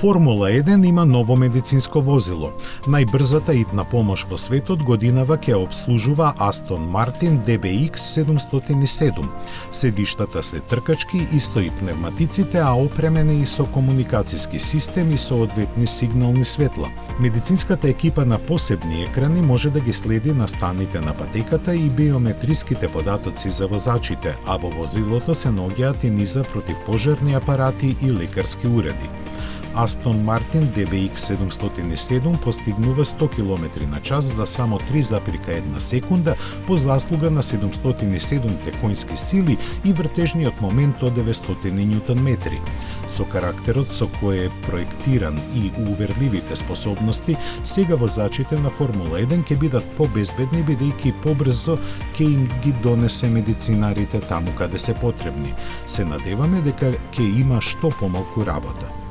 Формула 1 има ново медицинско возило. Најбрзата итна помош во светот годинава ќе обслужува Aston Martin DBX 707. Седиштата се тркачки, исто и пневматиците, а опремени и со комуникациски систем и соодветни сигнални светла. Медицинската екипа на посебни екрани може да ги следи настаните на патеката и биометриските податоци за возачите, а во возилото се наоѓаат и низа противпожарни апарати и лекарски уреди. Aston Martin DBX 707 постигнува 100 км на час за само 3,1 секунда по заслуга на 707 коњски сили и вртежниот момент од 900 Нм. Со карактерот со кој е проектиран и уверливите способности, сега возачите на Формула 1 ќе бидат побезбедни бидејќи побрзо ќе им ги донесе медицинарите таму каде се потребни. Се надеваме дека ќе има што помалку работа.